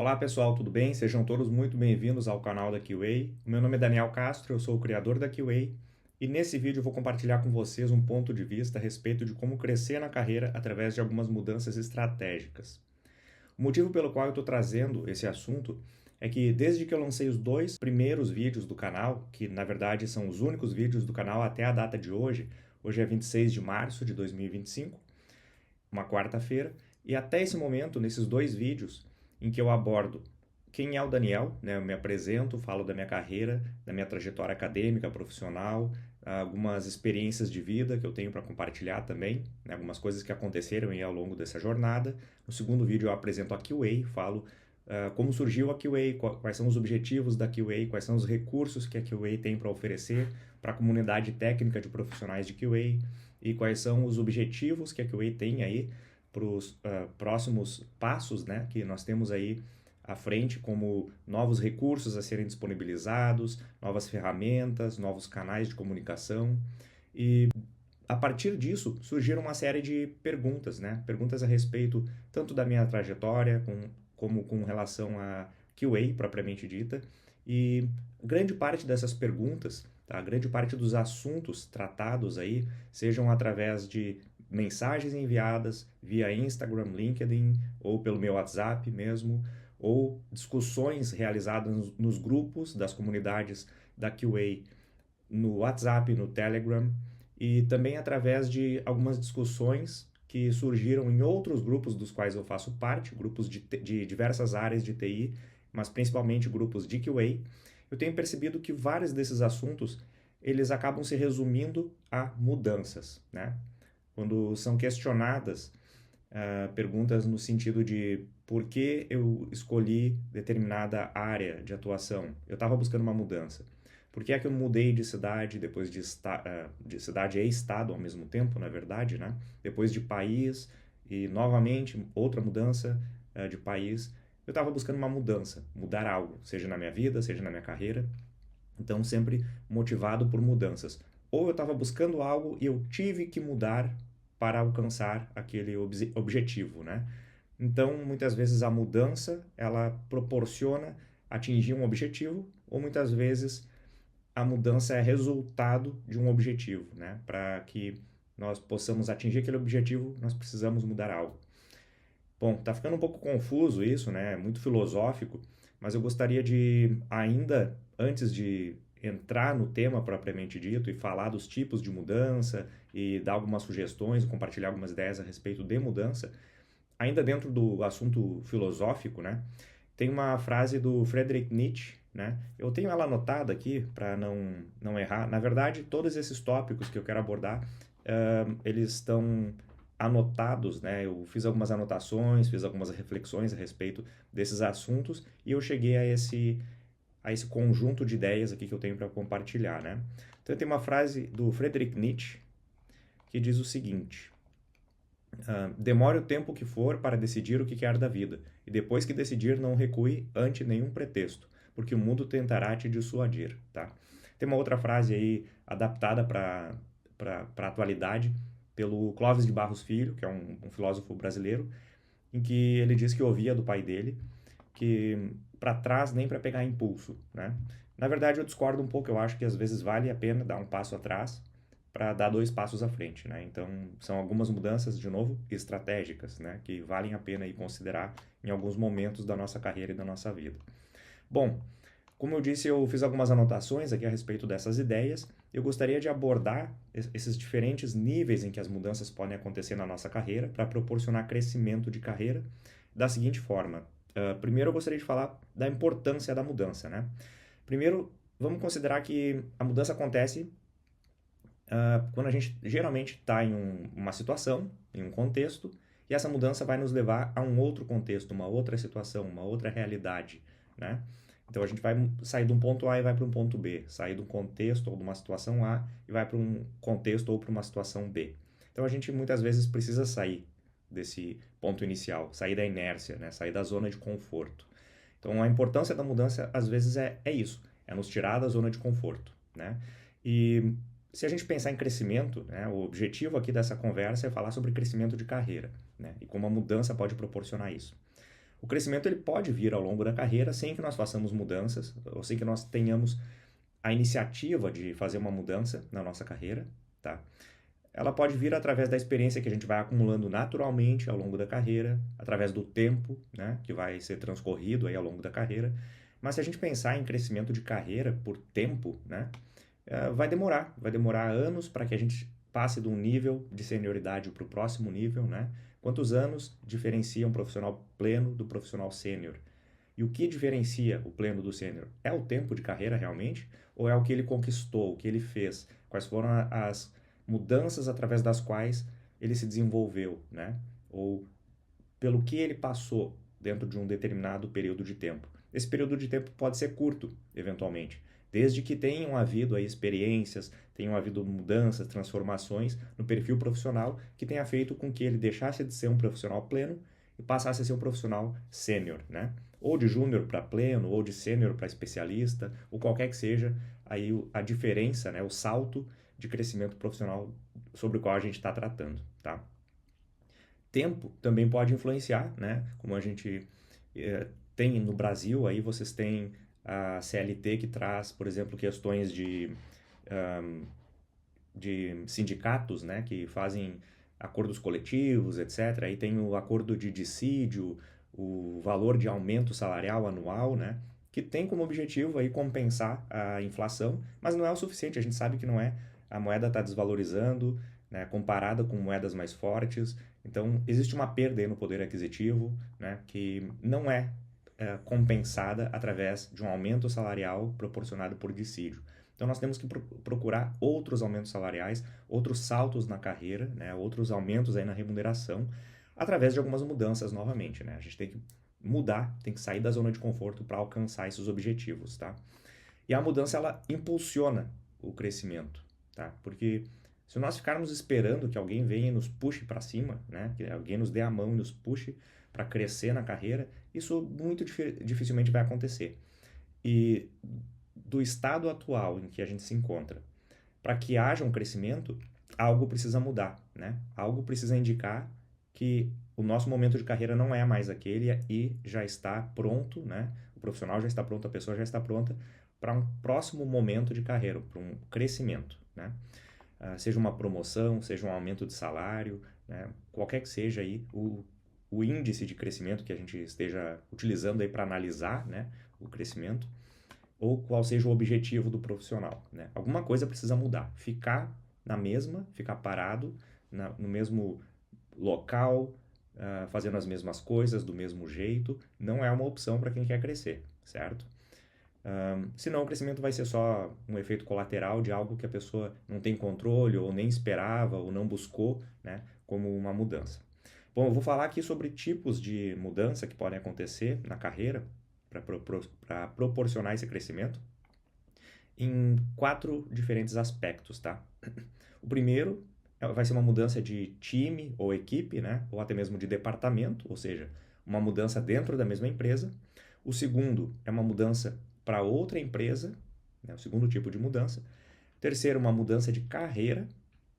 Olá pessoal, tudo bem? Sejam todos muito bem-vindos ao canal da QA. O meu nome é Daniel Castro, eu sou o criador da QA e nesse vídeo eu vou compartilhar com vocês um ponto de vista a respeito de como crescer na carreira através de algumas mudanças estratégicas. O motivo pelo qual eu estou trazendo esse assunto é que desde que eu lancei os dois primeiros vídeos do canal, que na verdade são os únicos vídeos do canal até a data de hoje, hoje é 26 de março de 2025, uma quarta-feira, e até esse momento, nesses dois vídeos, em que eu abordo quem é o Daniel, né? Eu me apresento, falo da minha carreira, da minha trajetória acadêmica, profissional, algumas experiências de vida que eu tenho para compartilhar também, né? Algumas coisas que aconteceram aí ao longo dessa jornada. No segundo vídeo eu apresento a QA, falo como surgiu a QA, quais são os objetivos da QA, quais são os recursos que a QA tem para oferecer para a comunidade técnica de profissionais de QA e quais são os objetivos que a QA tem aí para os próximos passos, né, que nós temos aí à frente, como novos recursos a serem disponibilizados, novas ferramentas, novos canais de comunicação. E a partir disso surgiram uma série de perguntas, né? Perguntas a respeito tanto da minha trajetória como com relação a QA propriamente dita. E grande parte dessas perguntas, tá? Grande parte dos assuntos tratados aí, sejam através de mensagens enviadas via Instagram, LinkedIn ou pelo meu WhatsApp mesmo, ou discussões realizadas nos grupos das comunidades da QA no WhatsApp, no Telegram e também através de algumas discussões que surgiram em outros grupos dos quais eu faço parte, grupos de diversas áreas de TI, mas principalmente grupos de QA. Eu tenho percebido que vários desses assuntos eles acabam se resumindo a mudanças, né? Quando são questionadas perguntas no sentido de por que eu escolhi determinada área de atuação, eu estava buscando uma mudança. Por que é que eu mudei de cidade depois de cidade e estado ao mesmo tempo, na verdade, né? Depois de país e novamente outra mudança de país. Eu estava buscando uma mudança, mudar algo, seja na minha vida, seja na minha carreira. Então, sempre motivado por mudanças. Ou eu estava buscando algo e eu tive que mudar para alcançar aquele objetivo, né? Então, muitas vezes a mudança, ela proporciona atingir um objetivo, ou muitas vezes a mudança é resultado de um objetivo, né? Para que nós possamos atingir aquele objetivo, nós precisamos mudar algo. Bom, tá ficando um pouco confuso isso, né? Muito filosófico, mas eu gostaria de, ainda antes de entrar no tema propriamente dito e falar dos tipos de mudança e dar algumas sugestões, compartilhar algumas ideias a respeito de mudança, ainda dentro do assunto filosófico, né? Tem uma frase do Friedrich Nietzsche, né? Eu tenho ela anotada aqui para não errar. Na verdade, todos esses tópicos que eu quero abordar, eles estão anotados, né? Eu fiz algumas anotações, fiz algumas reflexões a respeito desses assuntos e eu cheguei a esse conjunto de ideias aqui que eu tenho para compartilhar, né? Então tem uma frase do Friedrich Nietzsche que diz o seguinte: demore o tempo que for para decidir o que quer da vida, e depois que decidir, não recue ante nenhum pretexto, porque o mundo tentará te dissuadir, tá? Tem uma outra frase aí adaptada para a atualidade pelo Clóvis de Barros Filho, que é um filósofo brasileiro, em que ele diz que ouvia do pai dele que para trás nem para pegar impulso, né? Na verdade, eu discordo um pouco, eu acho que às vezes vale a pena dar um passo atrás para dar dois passos à frente, né? Então, são algumas mudanças, de novo, estratégicas, né? Que valem a pena aí considerar em alguns momentos da nossa carreira e da nossa vida. Bom, como eu disse, eu fiz algumas anotações aqui a respeito dessas ideias. Eu gostaria de abordar esses diferentes níveis em que as mudanças podem acontecer na nossa carreira para proporcionar crescimento de carreira da seguinte forma. Primeiro, eu gostaria de falar da importância da mudança, né? Primeiro, vamos considerar que a mudança acontece quando a gente geralmente está em uma situação, em um contexto, e essa mudança vai nos levar a um outro contexto, uma outra situação, uma outra realidade, né? Então a gente vai sair de um ponto A e vai para um ponto B, sair de um contexto ou de uma situação A e vai para um contexto ou para uma situação B. Então a gente muitas vezes precisa sair desse ponto inicial, sair da inércia, né? Sair da zona de conforto. Então a importância da mudança às vezes é isso, é nos tirar da zona de conforto, né? E se a gente pensar em crescimento, né, o objetivo aqui dessa conversa é falar sobre crescimento de carreira, né, e como a mudança pode proporcionar isso. O crescimento ele pode vir ao longo da carreira sem que nós façamos mudanças, ou sem que nós tenhamos a iniciativa de fazer uma mudança na nossa carreira, tá? Ela pode vir através da experiência que a gente vai acumulando naturalmente ao longo da carreira, através do tempo, né, que vai ser transcorrido aí ao longo da carreira. Mas se a gente pensar em crescimento de carreira por tempo, né, vai demorar anos para que a gente passe de um nível de senioridade para o próximo nível, né? Quantos anos diferencia um profissional pleno do profissional sênior? E o que diferencia o pleno do sênior? É o tempo de carreira realmente? Ou é o que ele conquistou, o que ele fez? Quais foram as mudanças através das quais ele se desenvolveu, né? Ou pelo que ele passou dentro de um determinado período de tempo. Esse período de tempo pode ser curto, eventualmente, desde que tenham havido aí experiências, tenham havido mudanças, transformações no perfil profissional que tenha feito com que ele deixasse de ser um profissional pleno e passasse a ser um profissional sênior, né? Ou de júnior para pleno, ou de sênior para especialista, ou qualquer que seja aí a diferença, né, o salto de crescimento profissional sobre o qual a gente está tratando, tá? Tempo também pode influenciar, né? Como a gente tem no Brasil, aí vocês têm a CLT que traz, por exemplo, questões de sindicatos, né? Que fazem acordos coletivos, etc. Aí tem o acordo de dissídio, o valor de aumento salarial anual, né? Que tem como objetivo aí compensar a inflação, mas não é o suficiente, a gente sabe que não é. A moeda está desvalorizando, né, comparada com moedas mais fortes, então existe uma perda aí no poder aquisitivo, né, que não é compensada através de um aumento salarial proporcionado por dissídio. Então nós temos que procurar outros aumentos salariais, outros saltos na carreira, né, outros aumentos aí na remuneração, através de algumas mudanças novamente, né? A gente tem que mudar, tem que sair da zona de conforto para alcançar esses objetivos, tá? E a mudança ela impulsiona o crescimento, tá? Porque se nós ficarmos esperando que alguém venha e nos puxe para cima, né? Que alguém nos dê a mão e nos puxe para crescer na carreira, isso muito dificilmente vai acontecer. E do estado atual em que a gente se encontra, para que haja um crescimento, algo precisa mudar, né? Algo precisa indicar que o nosso momento de carreira não é mais aquele e já está pronto, né? O profissional já está pronto, a pessoa já está pronta para um próximo momento de carreira, para um crescimento, né? Seja uma promoção, seja um aumento de salário, né? Qualquer que seja aí o índice de crescimento que a gente esteja utilizando aí para analisar, né, o crescimento, ou qual seja o objetivo do profissional, né? Alguma coisa precisa mudar. Ficar na mesma, ficar parado no mesmo local, fazendo as mesmas coisas do mesmo jeito, não é uma opção para quem quer crescer, certo? Senão o crescimento vai ser só um efeito colateral de algo que a pessoa não tem controle, ou nem esperava, ou não buscou, né, como uma mudança. Bom, eu vou falar aqui sobre tipos de mudança que podem acontecer na carreira para proporcionar esse crescimento em 4 diferentes aspectos, tá? O primeiro vai ser uma mudança de time ou equipe, né? Ou até mesmo de departamento, ou seja, uma mudança dentro da mesma empresa. O segundo é uma mudança para outra empresa, né? O segundo tipo de mudança. Terceiro, uma mudança de carreira,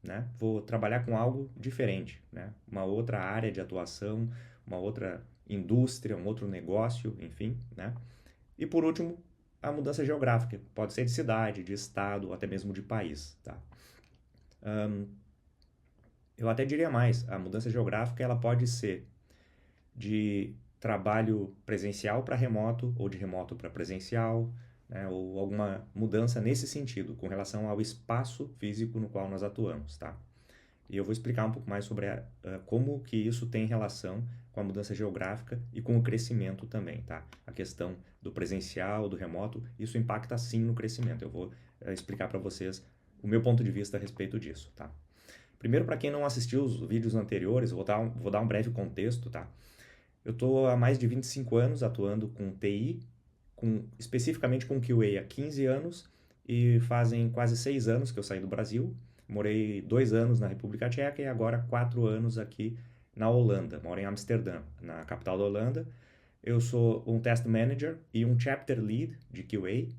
né? Vou trabalhar com algo diferente, né? Uma outra área de atuação, uma outra indústria, um outro negócio, enfim, né? E por último, a mudança geográfica, pode ser de cidade, de estado, ou até mesmo de país, tá? Eu até diria mais, a mudança geográfica ela pode ser de trabalho presencial para remoto ou de remoto para presencial, né? Ou alguma mudança nesse sentido, com relação ao espaço físico no qual nós atuamos, tá? E eu vou explicar um pouco mais sobre como que isso tem relação com a mudança geográfica e com o crescimento também, tá? A questão do presencial, do remoto, isso impacta sim no crescimento. Eu vou explicar para vocês o meu ponto de vista a respeito disso, tá? Primeiro, para quem não assistiu os vídeos anteriores, vou dar um breve contexto, tá? Eu estou há mais de 25 anos atuando com TI, especificamente com QA há 15 anos, e fazem quase 6 anos que eu saí do Brasil. Morei 2 anos na República Tcheca e agora 4 anos aqui na Holanda. Moro em Amsterdã, na capital da Holanda. Eu sou um Test Manager e um Chapter Lead de QA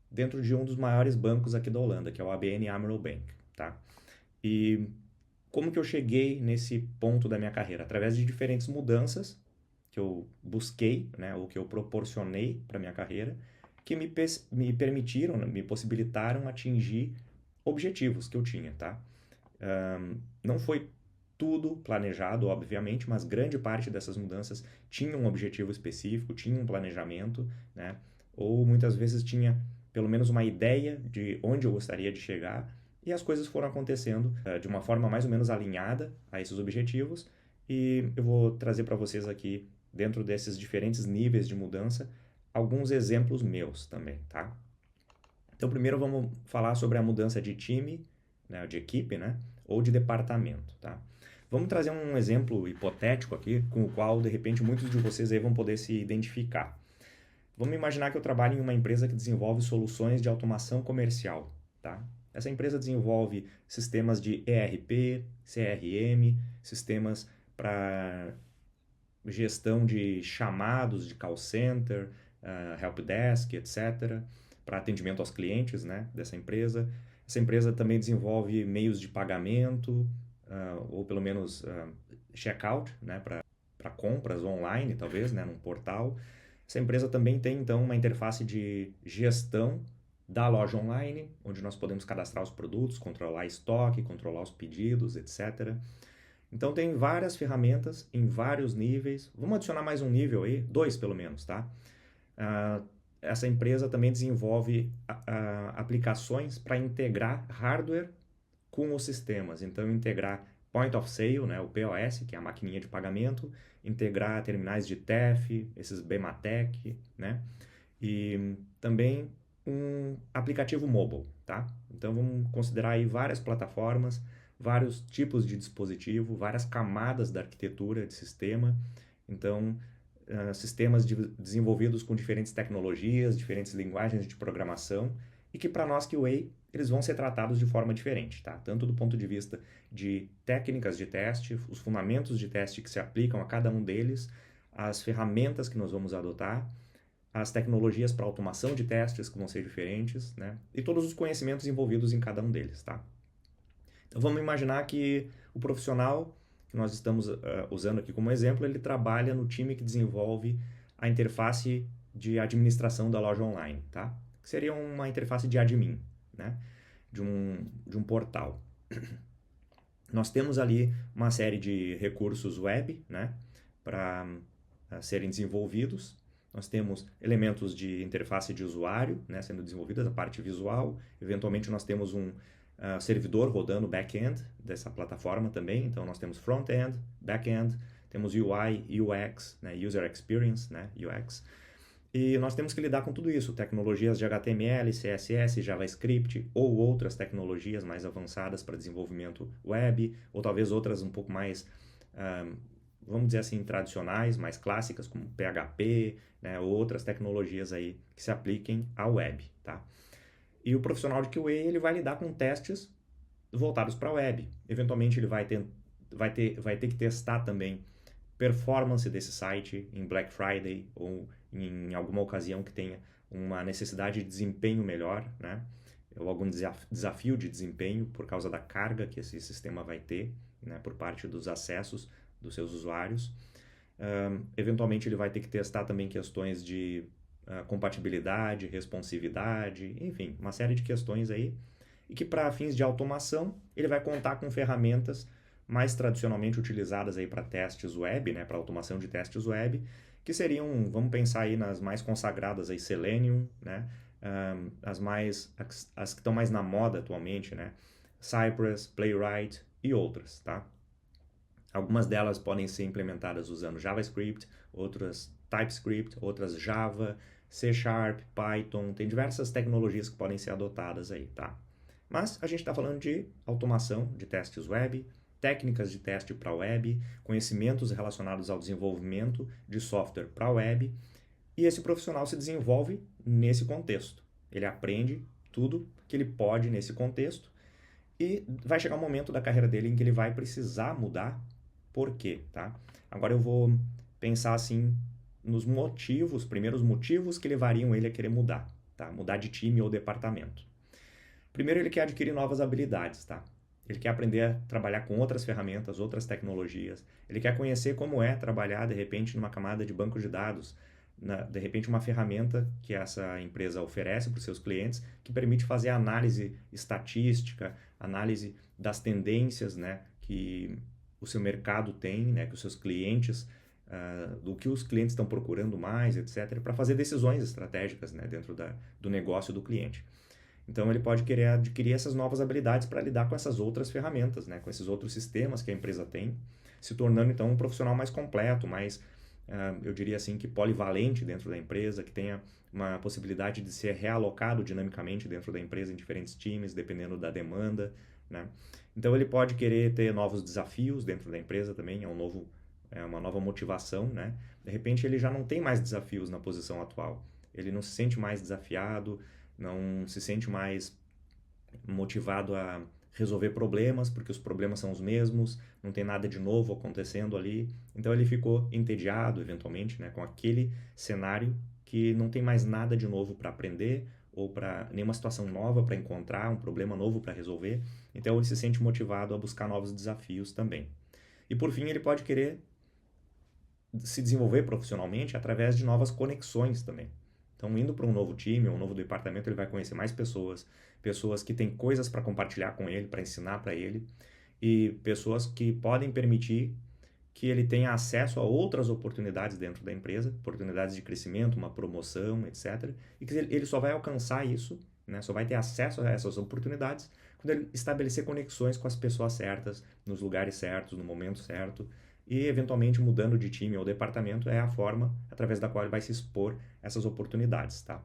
dentro de um dos maiores bancos aqui da Holanda, que é o ABN AMRO Bank, tá? E como que eu cheguei nesse ponto da minha carreira? Através de diferentes mudanças, que eu busquei, né, ou que eu proporcionei para minha carreira, que me permitiram, me possibilitaram atingir objetivos que eu tinha, tá? Não foi tudo planejado, obviamente, mas grande parte dessas mudanças tinha um objetivo específico, tinha um planejamento, né? Ou muitas vezes tinha pelo menos uma ideia de onde eu gostaria de chegar, e as coisas foram acontecendo de uma forma mais ou menos alinhada a esses objetivos, e eu vou trazer para vocês aqui, dentro desses diferentes níveis de mudança, alguns exemplos meus também, tá? Então, primeiro vamos falar sobre a mudança de time, né, de equipe, né, ou de departamento, tá? Vamos trazer um exemplo hipotético aqui, com o qual, de repente, muitos de vocês aí vão poder se identificar. Vamos imaginar que eu trabalho em uma empresa que desenvolve soluções de automação comercial, tá? Essa empresa desenvolve sistemas de ERP, CRM, sistemas para gestão de chamados de call center, helpdesk, etc., para atendimento aos clientes, né, dessa empresa. Essa empresa também desenvolve meios de pagamento, ou pelo menos checkout, né, para compras online, talvez, né, num portal. Essa empresa também tem, então, uma interface de gestão da loja online, onde nós podemos cadastrar os produtos, controlar estoque, controlar os pedidos, etc. Então tem várias ferramentas em vários níveis. Vamos adicionar mais um nível aí, 2 pelo menos, tá? Essa empresa também desenvolve aplicações para integrar hardware com os sistemas. Então integrar Point of Sale, né, o POS, que é a maquininha de pagamento, integrar terminais de TEF, esses BEMATEC, né? E também um aplicativo mobile, tá? Então vamos considerar aí várias plataformas, vários tipos de dispositivo, várias camadas da arquitetura de sistema. Então, sistemas desenvolvidos com diferentes tecnologias, diferentes linguagens de programação, e que para nós QA eles vão ser tratados de forma diferente, tá? Tanto do ponto de vista de técnicas de teste, os fundamentos de teste que se aplicam a cada um deles, as ferramentas que nós vamos adotar, as tecnologias para automação de testes que vão ser diferentes, né? E todos os conhecimentos envolvidos em cada um deles, tá? Então vamos imaginar que o profissional que nós estamos usando aqui como exemplo, ele trabalha no time que desenvolve a interface de administração da loja online, tá? Que seria uma interface de admin, né? De um portal. Nós temos ali uma série de recursos web, né? Para serem desenvolvidos. Nós temos elementos de interface de usuário, né, sendo desenvolvidas, a parte visual. Eventualmente nós temos um servidor rodando back-end dessa plataforma também. Então nós temos front-end, back-end, temos UI, UX, né, User Experience, né, UX. E nós temos que lidar com tudo isso, tecnologias de HTML, CSS, JavaScript ou outras tecnologias mais avançadas para desenvolvimento web, ou talvez outras um pouco mais, vamos dizer assim, tradicionais, mais clássicas, como PHP, né, ou outras tecnologias aí que se apliquem à web, tá? E o profissional de QA, ele vai lidar com testes voltados para a web. Eventualmente ele vai ter que testar também performance desse site em Black Friday ou em alguma ocasião que tenha uma necessidade de desempenho melhor, né? Ou algum desafio de desempenho por causa da carga que esse sistema vai ter, né, por parte dos acessos dos seus usuários. Eventualmente ele vai ter que testar também questões de compatibilidade, responsividade, enfim, uma série de questões aí, e que para fins de automação ele vai contar com ferramentas mais tradicionalmente utilizadas aí para testes web, né, para automação de testes web, que seriam, vamos pensar aí nas mais consagradas aí, Selenium, né, as que estão mais na moda atualmente, né, Cypress, Playwright e outras, tá? Algumas delas podem ser implementadas usando JavaScript, outras TypeScript, outras Java, C#, Python, tem diversas tecnologias que podem ser adotadas aí, tá? Mas a gente está falando de automação de testes web, técnicas de teste para web, conhecimentos relacionados ao desenvolvimento de software para web, e esse profissional se desenvolve nesse contexto. Ele aprende tudo que ele pode nesse contexto e vai chegar um momento da carreira dele em que ele vai precisar mudar. Por quê, tá? Agora eu vou pensar assim nos motivos, primeiros motivos que levariam ele a querer mudar, tá? Mudar de time ou departamento. Primeiro, ele quer adquirir novas habilidades, tá? ele quer aprender a trabalhar com outras ferramentas, outras tecnologias, ele quer conhecer como é trabalhar, de repente, numa camada de banco de dados, de repente, uma ferramenta que essa empresa oferece para os seus clientes, que permite fazer análise estatística, análise das tendências, né, que o seu mercado tem, né, que os seus clientes, do que os clientes estão procurando mais, etc., para fazer decisões estratégicas, né, dentro do negócio do cliente. Então, ele pode querer adquirir essas novas habilidades para lidar com essas outras ferramentas, né, com esses outros sistemas que a empresa tem, se tornando, então, um profissional mais completo, mais, eu diria assim, que polivalente dentro da empresa, que tenha uma possibilidade de ser realocado dinamicamente dentro da empresa em diferentes times, dependendo da demanda, né? Então, ele pode querer ter novos desafios dentro da empresa também, é uma nova motivação, né? De repente, ele já não tem mais desafios na posição atual, ele não se sente mais desafiado, não se sente mais motivado a resolver problemas, porque os problemas são os mesmos, não tem nada de novo acontecendo ali. Então ele ficou entediado, eventualmente, né, com aquele cenário que não tem mais nada de novo para aprender ou para nenhuma situação nova para encontrar, um problema novo para resolver. Então ele se sente motivado a buscar novos desafios também. E por fim, ele pode querer se desenvolver profissionalmente através de novas conexões também. Então, indo para um novo time, um novo departamento, ele vai conhecer mais pessoas, pessoas que têm coisas para compartilhar com ele, para ensinar para ele, e pessoas que podem permitir que ele tenha acesso a outras oportunidades dentro da empresa, oportunidades de crescimento, uma promoção, etc. E que ele só vai alcançar isso, né, só vai ter acesso a essas oportunidades quando ele estabelecer conexões com as pessoas certas, nos lugares certos, no momento certo, e eventualmente mudando de time ou departamento é a forma através da qual ele vai se expor a essas oportunidades, tá?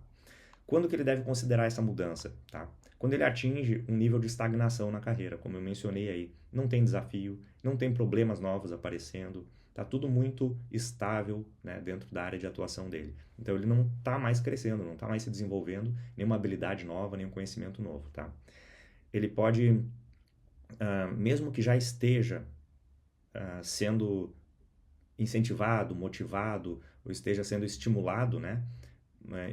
Quando que ele deve considerar essa mudança, tá? Quando ele atinge um nível de estagnação na carreira, como eu mencionei aí, não tem desafio, não tem problemas novos aparecendo, tá tudo muito estável, né, dentro da área de atuação dele. Então ele não está mais crescendo, não está mais se desenvolvendo nenhuma habilidade nova, nenhum conhecimento novo, tá? Ele pode, mesmo que já esteja sendo incentivado, motivado, ou esteja sendo estimulado, né,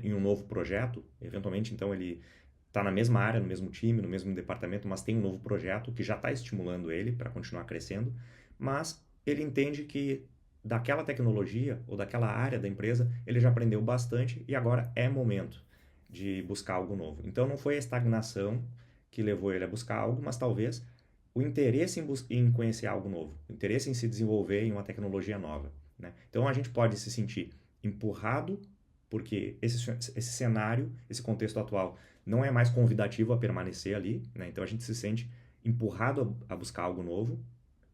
em um novo projeto, eventualmente então ele está na mesma área, no mesmo time, no mesmo departamento, mas tem um novo projeto que já está estimulando ele para continuar crescendo, mas ele entende que daquela tecnologia ou daquela área da empresa ele já aprendeu bastante e agora é momento de buscar algo novo. Então não foi a estagnação que levou ele a buscar algo, mas talvez o interesse em conhecer algo novo, o interesse em se desenvolver em uma tecnologia nova, né? Então a gente pode se sentir empurrado porque esse cenário, esse contexto atual não é mais convidativo a permanecer ali, né? Então a gente se sente empurrado a buscar algo novo,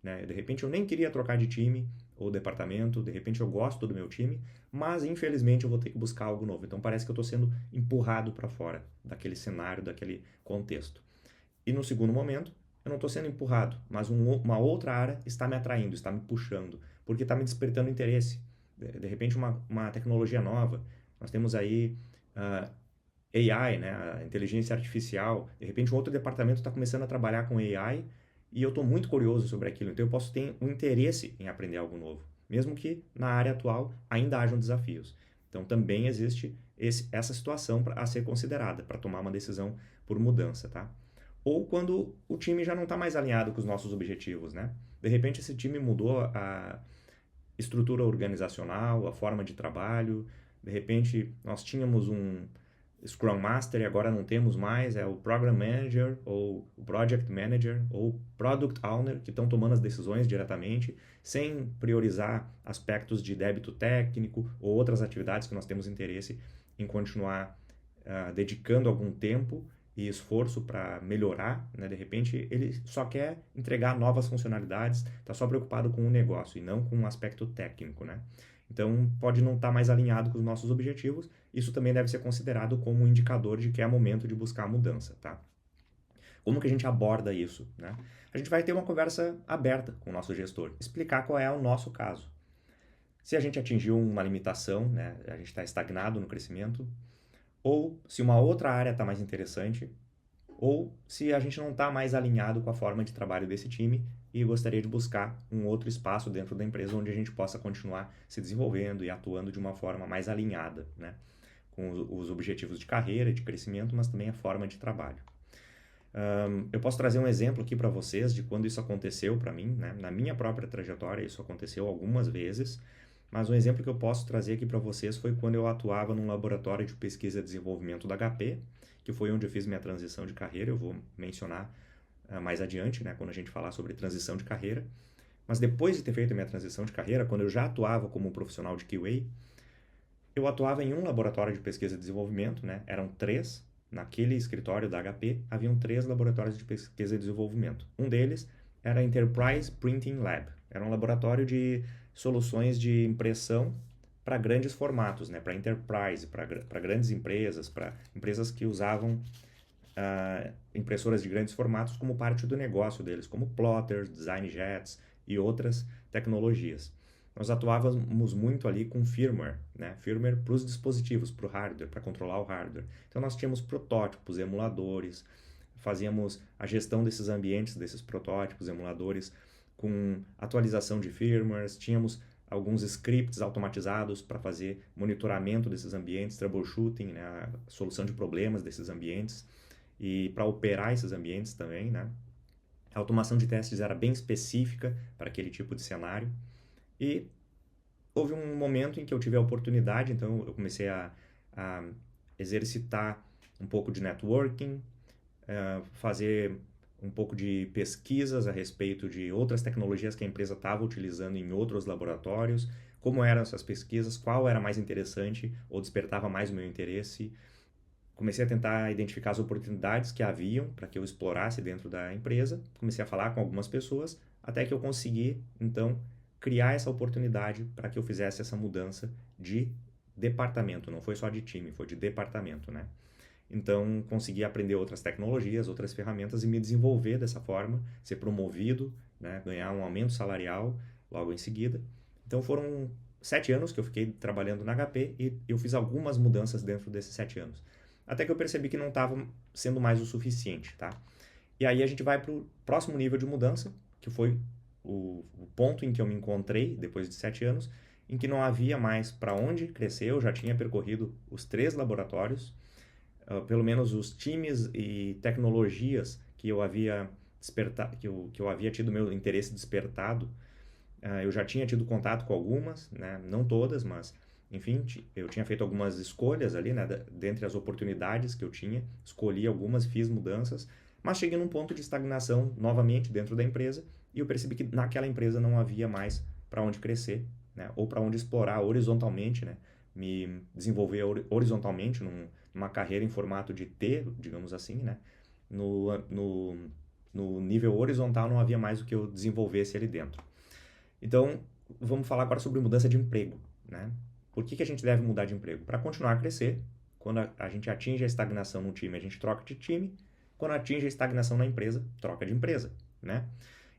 né? De repente eu nem queria trocar de time ou departamento, de repente eu gosto do meu time, mas infelizmente eu vou ter que buscar algo novo. Então parece que eu estou sendo empurrado para fora daquele cenário, daquele contexto. E no segundo momento, eu não estou sendo empurrado, mas uma outra área está me atraindo, está me puxando, porque está me despertando interesse. De repente, uma tecnologia nova. Nós temos aí AI, né, a inteligência artificial. De repente, um outro departamento está começando a trabalhar com AI e eu estou muito curioso sobre aquilo. Então, eu posso ter um interesse em aprender algo novo, mesmo que na área atual ainda hajam desafios. Então, também existe essa situação a ser considerada para tomar uma decisão por mudança, tá? Ou quando o time já não está mais alinhado com os nossos objetivos, né? De repente esse time mudou a estrutura organizacional, a forma de trabalho, de repente nós tínhamos um Scrum Master e agora não temos mais, é o Program Manager, ou o Project Manager, ou o Product Owner, que estão tomando as decisões diretamente, sem priorizar aspectos de débito técnico ou outras atividades que nós temos interesse em continuar dedicando algum tempo e esforço para melhorar, né? De repente ele só quer entregar novas funcionalidades, está só preocupado com o negócio e não com um aspecto técnico, né? Então pode não estar mais alinhado com os nossos objetivos, isso também deve ser considerado como um indicador de que é momento de buscar a mudança, tá? Como que a gente aborda isso, né? A gente vai ter uma conversa aberta com o nosso gestor, explicar qual é o nosso caso. Se a gente atingiu uma limitação, né? A gente está estagnado no crescimento, ou se uma outra área está mais interessante, ou se a gente não está mais alinhado com a forma de trabalho desse time e gostaria de buscar um outro espaço dentro da empresa onde a gente possa continuar se desenvolvendo e atuando de uma forma mais alinhada, né, com os objetivos de carreira, de crescimento, mas também a forma de trabalho. Eu posso trazer um exemplo aqui para vocês de quando isso aconteceu para mim, né? Na minha própria trajetória, isso aconteceu algumas vezes, mas um exemplo que eu posso trazer aqui para vocês foi quando eu atuava num laboratório de pesquisa e desenvolvimento da HP, que foi onde eu fiz minha transição de carreira. Eu vou mencionar mais adiante, né, quando a gente falar sobre transição de carreira. Mas depois de ter feito a minha transição de carreira, quando eu já atuava como profissional de QA, eu atuava em um laboratório de pesquisa e desenvolvimento, né? Eram três. Naquele escritório da HP, haviam três laboratórios de pesquisa e desenvolvimento. Um deles era a Enterprise Printing Lab. Era um laboratório de soluções de impressão para grandes formatos, né? Para enterprise, para grandes empresas, para empresas que usavam impressoras de grandes formatos como parte do negócio deles, como plotters, design jets e outras tecnologias. Nós atuávamos muito ali com firmware, né? Firmware para os dispositivos, para o hardware, para controlar o hardware. Então nós tínhamos protótipos, emuladores, fazíamos a gestão desses ambientes, desses protótipos, emuladores, com atualização de firmwares, tínhamos alguns scripts automatizados para fazer monitoramento desses ambientes, troubleshooting, né? A solução de problemas desses ambientes e para operar esses ambientes também, né? A automação de testes era bem específica para aquele tipo de cenário. E houve um momento em que eu tive a oportunidade, então eu comecei a exercitar um pouco de networking, fazer um pouco de pesquisas a respeito de outras tecnologias que a empresa estava utilizando em outros laboratórios, como eram essas pesquisas, qual era mais interessante ou despertava mais o meu interesse. Comecei a tentar identificar as oportunidades que haviam para que eu explorasse dentro da empresa. Comecei a falar com algumas pessoas, até que eu consegui, então, criar essa oportunidade para que eu fizesse essa mudança de departamento. Não foi só de time, foi de departamento, né? Então, consegui aprender outras tecnologias, outras ferramentas e me desenvolver dessa forma, ser promovido, né? Ganhar um aumento salarial logo em seguida. Então, foram 7 anos que eu fiquei trabalhando na HP e eu fiz algumas mudanças dentro desses 7 anos. Até que eu percebi que não estava sendo mais o suficiente, tá? E aí a gente vai para o próximo nível de mudança, que foi o ponto em que eu me encontrei, depois de 7 anos, em que não havia mais para onde crescer. Eu já tinha percorrido os 3 laboratórios, pelo menos os times e tecnologias que eu havia despertado, que eu havia tido meu interesse despertado. Eu já tinha tido contato com algumas, né? Não todas, mas enfim, eu tinha feito algumas escolhas ali, né? Dentre as oportunidades que eu tinha, escolhi algumas, fiz mudanças, mas cheguei num ponto de estagnação novamente dentro da empresa e eu percebi que naquela empresa não havia mais para onde crescer, né? Ou para onde explorar horizontalmente, né? Me desenvolver horizontalmente numa carreira em formato de T, digamos assim, né? No, no, no nível horizontal não havia mais o que eu desenvolvesse ali dentro. Então, vamos falar agora sobre mudança de emprego, né? Por que a gente deve mudar de emprego? Para continuar a crescer. Quando a gente atinge a estagnação no time, a gente troca de time. Quando atinge a estagnação na empresa, troca de empresa, né?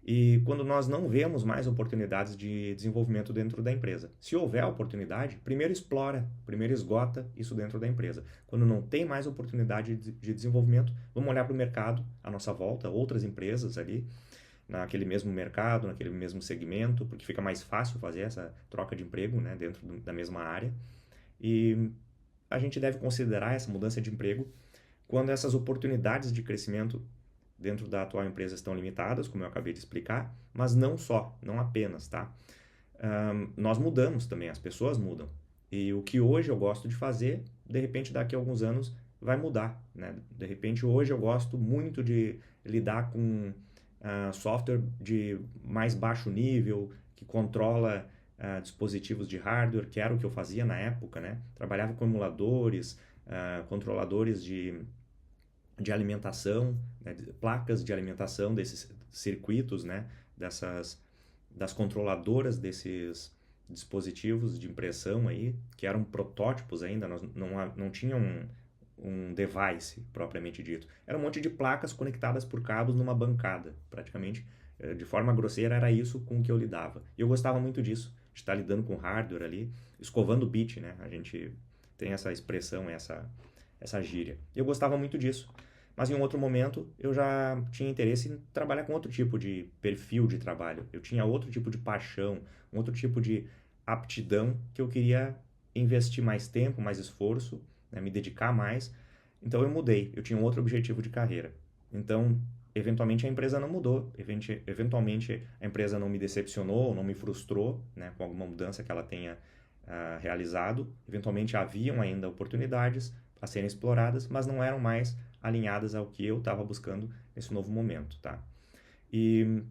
E quando nós não vemos mais oportunidades de desenvolvimento dentro da empresa. Se houver oportunidade, primeiro explora, primeiro esgota isso dentro da empresa. Quando não tem mais oportunidade de desenvolvimento, vamos olhar para o mercado à nossa volta, outras empresas ali, naquele mesmo mercado, naquele mesmo segmento, porque fica mais fácil fazer essa troca de emprego, né, dentro da mesma área. E a gente deve considerar essa mudança de emprego quando essas oportunidades de crescimento dentro da atual empresa estão limitadas, como eu acabei de explicar, mas não só, não apenas, tá? Nós mudamos também, as pessoas mudam. E o que hoje eu gosto de fazer, de repente daqui a alguns anos vai mudar, né? De repente hoje eu gosto muito de lidar com software de mais baixo nível, que controla dispositivos de hardware, que era o que eu fazia na época, né? Trabalhava com emuladores, controladores de alimentação, né? Placas de alimentação desses circuitos, né? Das controladoras desses dispositivos de impressão aí, que eram protótipos ainda, nós não tinham um device propriamente dito. Era um monte de placas conectadas por cabos numa bancada, praticamente. De forma grosseira, era isso com que eu lidava. E eu gostava muito disso, de estar lidando com hardware ali, escovando bit, né? A gente tem essa expressão, essa gíria. E eu gostava muito disso. Mas em um outro momento, eu já tinha interesse em trabalhar com outro tipo de perfil de trabalho. Eu tinha outro tipo de paixão, um outro tipo de aptidão que eu queria investir mais tempo, mais esforço, né, me dedicar mais. Então eu mudei, eu tinha um outro objetivo de carreira. Então, eventualmente a empresa não mudou, eventualmente a empresa não me decepcionou, não me frustrou, né, com alguma mudança que ela tenha realizado. Eventualmente haviam ainda oportunidades a serem exploradas, mas não eram mais alinhadas ao que eu estava buscando nesse novo momento, tá? E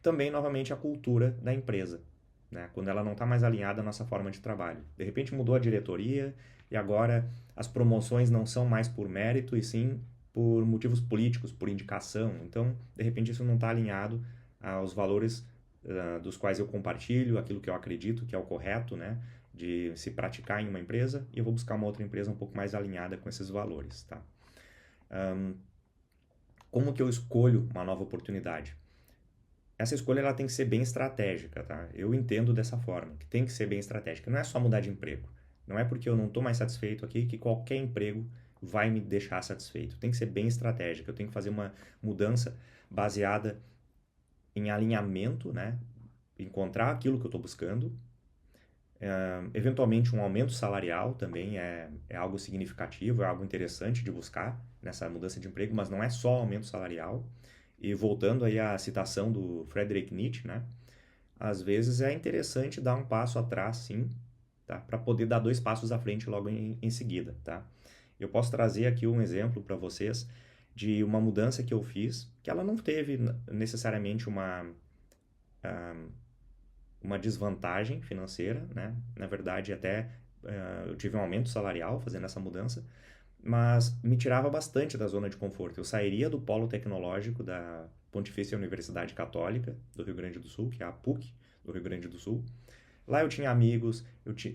também, novamente, a cultura da empresa, né? Quando ela não está mais alinhada à nossa forma de trabalho. De repente mudou a diretoria e agora as promoções não são mais por mérito e sim por motivos políticos, por indicação. Então, de repente, isso não está alinhado aos valores dos quais eu compartilho, aquilo que eu acredito que é o correto, né? De se praticar em uma empresa, e eu vou buscar uma outra empresa um pouco mais alinhada com esses valores, tá? Como que eu escolho uma nova oportunidade? Essa escolha ela tem que ser bem estratégica, tá? Eu entendo dessa forma, que tem que ser bem estratégica. Não é só mudar de emprego. Não é porque eu não estou mais satisfeito aqui que qualquer emprego vai me deixar satisfeito. Tem que ser bem estratégica. Eu tenho que fazer uma mudança baseada em alinhamento, né? Encontrar aquilo que eu estou buscando. Eventualmente um aumento salarial também é algo significativo, é algo interessante de buscar nessa mudança de emprego, mas não é só aumento salarial. E voltando aí à citação do Friedrich Nietzsche, né? Às vezes é interessante dar um passo atrás, sim, tá? Para poder dar dois passos à frente logo em seguida, tá? Eu posso trazer aqui um exemplo para vocês de uma mudança que eu fiz, que ela não teve necessariamente uma desvantagem financeira, né? Na verdade, até eu tive um aumento salarial fazendo essa mudança, mas me tirava bastante da zona de conforto. Eu sairia do polo tecnológico da Pontifícia Universidade Católica do Rio Grande do Sul, que é a PUC do Rio Grande do Sul. Lá eu tinha amigos,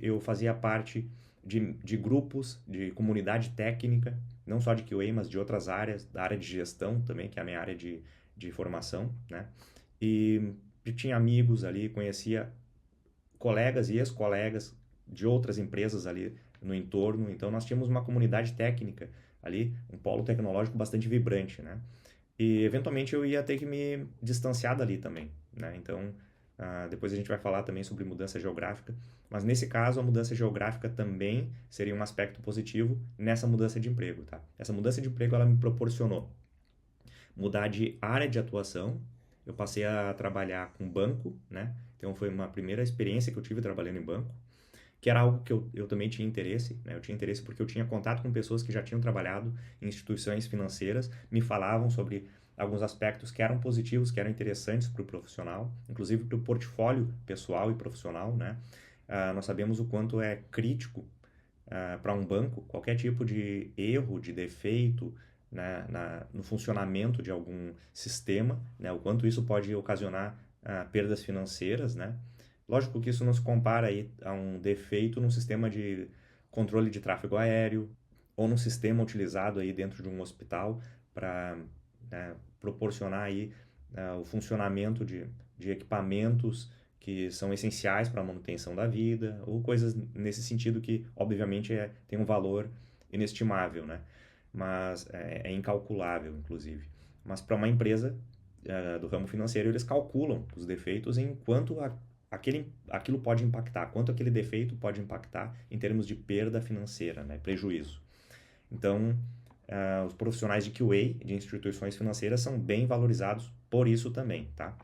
eu fazia parte de grupos, de comunidade técnica, não só de QA, mas de outras áreas, da área de gestão também, que é a minha área de formação, né? E tinha amigos ali, conhecia colegas e ex-colegas de outras empresas ali no entorno. Então nós tínhamos uma comunidade técnica ali, um polo tecnológico bastante vibrante, né? E eventualmente eu ia ter que me distanciar dali também, né? Então depois a gente vai falar também sobre mudança geográfica, mas nesse caso a mudança geográfica também seria um aspecto positivo nessa mudança de emprego, tá? Essa mudança de emprego ela me proporcionou mudar de área de atuação. Eu passei a trabalhar com banco, né? Então foi uma primeira experiência que eu tive trabalhando em banco, que era algo que eu também tinha interesse, né? Eu tinha interesse porque eu tinha contato com pessoas que já tinham trabalhado em instituições financeiras, me falavam sobre alguns aspectos que eram positivos, que eram interessantes para o profissional, inclusive para o portfólio pessoal e profissional, né? Nós sabemos o quanto é crítico para um banco qualquer tipo de erro, de defeito, né, no funcionamento de algum sistema, né, o quanto isso pode ocasionar perdas financeiras, né? Lógico que isso não se compara aí a um defeito num sistema de controle de tráfego aéreo ou num sistema utilizado aí dentro de um hospital para, né, proporcionar aí o funcionamento de equipamentos que são essenciais para a manutenção da vida, ou coisas nesse sentido que, obviamente, tem um valor inestimável, né? Mas é incalculável, inclusive. Mas para uma empresa do ramo financeiro, eles calculam os defeitos em quanto aquilo pode impactar, quanto aquele defeito pode impactar em termos de perda financeira, né? Prejuízo. Então, os profissionais de QA, de instituições financeiras, são bem valorizados por isso também, tá?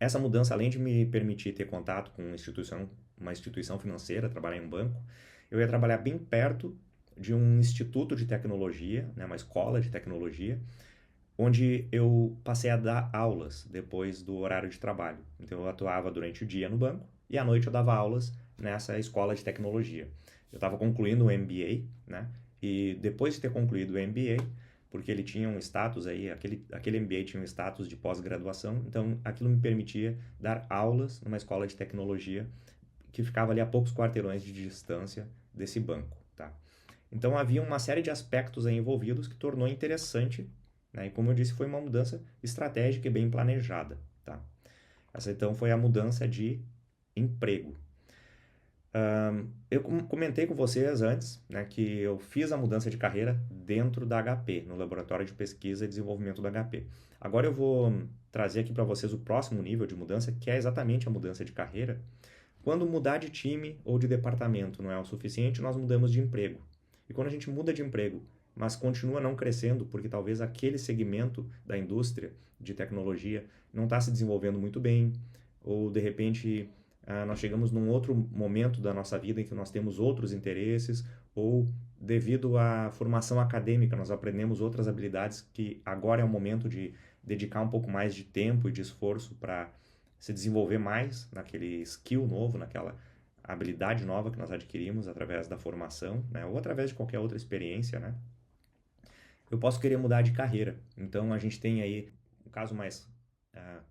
Essa mudança, além de me permitir ter contato com uma instituição financeira, trabalhar em um banco, eu ia trabalhar bem perto de um instituto de tecnologia, né, uma escola de tecnologia, onde eu passei a dar aulas depois do horário de trabalho. Então eu atuava durante o dia no banco e à noite eu dava aulas nessa escola de tecnologia. Eu estava concluindo o MBA, né? E depois de ter concluído o MBA, porque ele tinha um status aí, aquele MBA tinha um status de pós-graduação, então aquilo me permitia dar aulas numa escola de tecnologia que ficava ali a poucos quarteirões de distância desse banco, tá? Então havia uma série de aspectos aí envolvidos que tornou interessante, né? E como eu disse, foi uma mudança estratégica e bem planejada, tá? Essa então foi a mudança de emprego. Eu comentei com vocês antes, né, que eu fiz a mudança de carreira dentro da HP, no Laboratório de Pesquisa e Desenvolvimento da HP. Agora eu vou trazer aqui para vocês o próximo nível de mudança, que é exatamente a mudança de carreira. Quando mudar de time ou de departamento não é o suficiente, nós mudamos de emprego. E quando a gente muda de emprego, mas continua não crescendo porque talvez aquele segmento da indústria de tecnologia não está se desenvolvendo muito bem, ou de repente nós chegamos num outro momento da nossa vida em que nós temos outros interesses, ou devido à formação acadêmica nós aprendemos outras habilidades que agora é o momento de dedicar um pouco mais de tempo e de esforço para se desenvolver mais naquele skill novo, naquela habilidade nova que nós adquirimos através da formação, né, ou através de qualquer outra experiência, né? Eu posso querer mudar de carreira. Então a gente tem aí o caso mais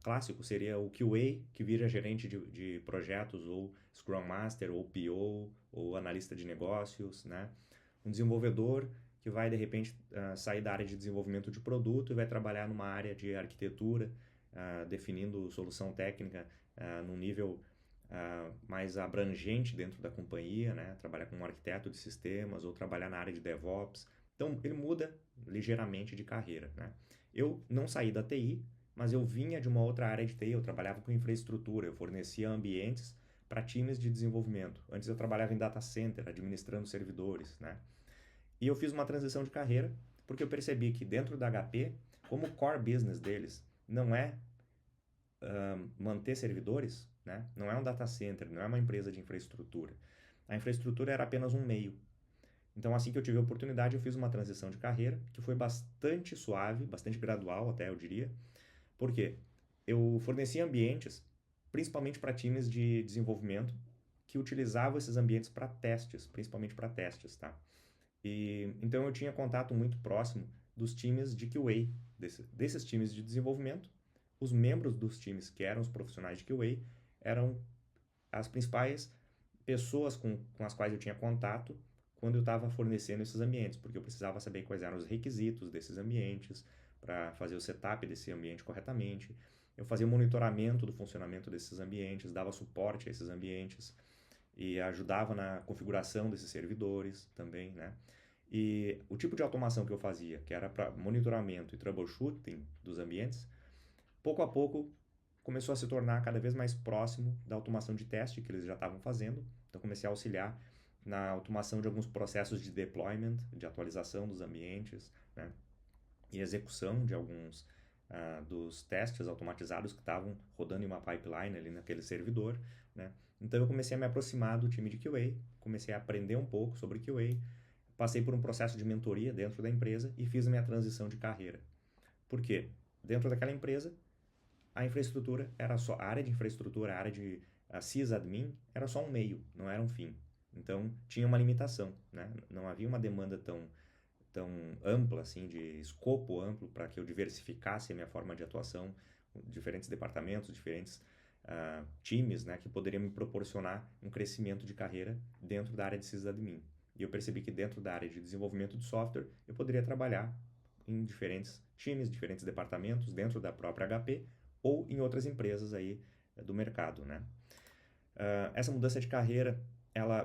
clássico seria o QA, que vira gerente de projetos, ou Scrum Master, ou PO, ou analista de negócios, né? Um desenvolvedor que vai de repente sair da área de desenvolvimento de produto e vai trabalhar numa área de arquitetura, definindo solução técnica num nível mais abrangente dentro da companhia, né? Trabalhar como arquiteto de sistemas ou trabalhar na área de DevOps. Então ele muda ligeiramente de carreira, né? Eu não saí da TI, mas eu vinha de uma outra área de TI, eu trabalhava com infraestrutura, eu fornecia ambientes para times de desenvolvimento. Antes eu trabalhava em data center, administrando servidores, né? E eu fiz uma transição de carreira porque eu percebi que dentro da HP, como o core business deles não é manter servidores, né? Não é um data center, não é uma empresa de infraestrutura. A infraestrutura era apenas um meio. Então, assim que eu tive a oportunidade, eu fiz uma transição de carreira que foi bastante suave, bastante gradual até, eu diria. Por quê? Eu fornecia ambientes, principalmente para times de desenvolvimento, que utilizavam esses ambientes para testes, principalmente para testes, tá? E então eu tinha contato muito próximo dos times de QA, desses times de desenvolvimento. Os membros dos times, que eram os profissionais de QA, eram as principais pessoas com as quais eu tinha contato quando eu estava fornecendo esses ambientes, porque eu precisava saber quais eram os requisitos desses ambientes para fazer o setup desse ambiente corretamente. Eu fazia o monitoramento do funcionamento desses ambientes, dava suporte a esses ambientes e ajudava na configuração desses servidores também, né? E o tipo de automação que eu fazia, que era para monitoramento e troubleshooting dos ambientes, pouco a pouco começou a se tornar cada vez mais próximo da automação de teste que eles já estavam fazendo. Então comecei a auxiliar na automação de alguns processos de deployment, de atualização dos ambientes, né? E execução de alguns dos testes automatizados que estavam rodando em uma pipeline ali naquele servidor, né? Então eu comecei a me aproximar do time de QA, comecei a aprender um pouco sobre QA, passei por um processo de mentoria dentro da empresa e fiz a minha transição de carreira. Por quê? Dentro daquela empresa, a infraestrutura era só, a área de infraestrutura, a área de sysadmin era só um meio, não era um fim. Então tinha uma limitação, né? Não havia uma demanda tão ampla, assim, de escopo amplo para que eu diversificasse a minha forma de atuação, diferentes departamentos, diferentes times, né, que poderiam me proporcionar um crescimento de carreira dentro da área de sysadmin. E eu percebi que dentro da área de desenvolvimento de software eu poderia trabalhar em diferentes times, diferentes departamentos dentro da própria HP ou em outras empresas aí do mercado, né? Essa mudança de carreira,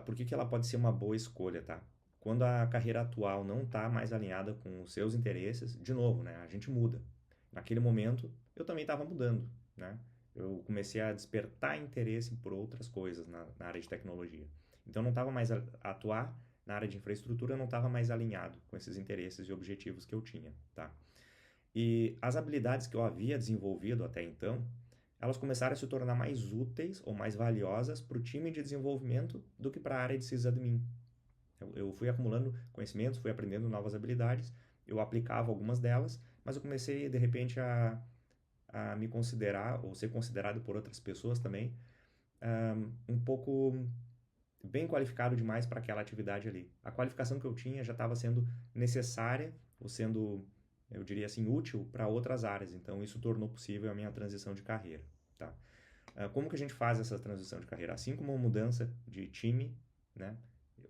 por que ela pode ser uma boa escolha, tá? Quando a carreira atual não está mais alinhada com os seus interesses, de novo, né? A gente muda. Naquele momento, eu também estava mudando, né? Eu comecei a despertar interesse por outras coisas na área de tecnologia. Então, não estava mais a atuar na área de infraestrutura, eu não estava mais alinhado com esses interesses e objetivos que eu tinha, tá? E as habilidades que eu havia desenvolvido até então, elas começaram a se tornar mais úteis ou mais valiosas para o time de desenvolvimento do que para a área de sysadmin. Eu fui acumulando conhecimentos, fui aprendendo novas habilidades, eu aplicava algumas delas, mas eu comecei de repente a me considerar, ou ser considerado por outras pessoas também, um pouco bem qualificado demais para aquela atividade ali. A qualificação que eu tinha já estava sendo necessária, ou sendo, eu diria assim, útil para outras áreas. Então, isso tornou possível a minha transição de carreira. Tá? Como que a gente faz essa transição de carreira? Assim como uma mudança de time, né,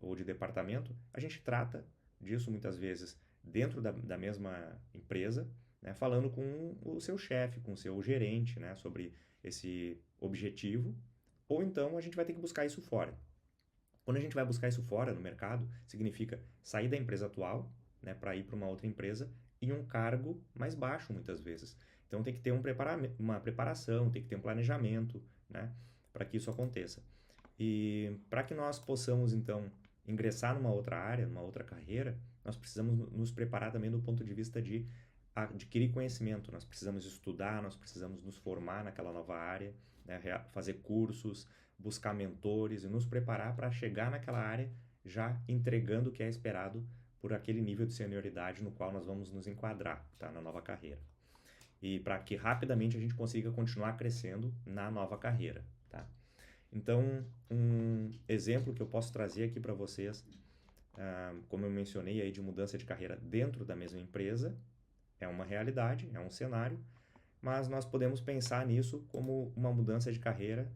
ou de departamento, a gente trata disso muitas vezes dentro da mesma empresa, né, falando com o seu chefe, com o seu gerente, né, sobre esse objetivo, ou então a gente vai ter que buscar isso fora. Quando a gente vai buscar isso fora no mercado, significa sair da empresa atual, né, para ir para uma outra empresa em um cargo mais baixo muitas vezes. Então tem que ter uma preparação, tem que ter um planejamento, né, para que isso aconteça. E para que nós possamos então ingressar numa outra área, numa outra carreira, nós precisamos nos preparar também do ponto de vista de adquirir conhecimento. Nós precisamos estudar, nós precisamos nos formar naquela nova área, né? Fazer cursos, buscar mentores e nos preparar para chegar naquela área já entregando o que é esperado por aquele nível de senioridade no qual nós vamos nos enquadrar, tá? Na nova carreira. E para que rapidamente a gente consiga continuar crescendo na nova carreira, tá? Então, um exemplo que eu posso trazer aqui para vocês, como eu mencionei aí de mudança de carreira dentro da mesma empresa, é uma realidade, é um cenário, mas nós podemos pensar nisso como uma mudança de carreira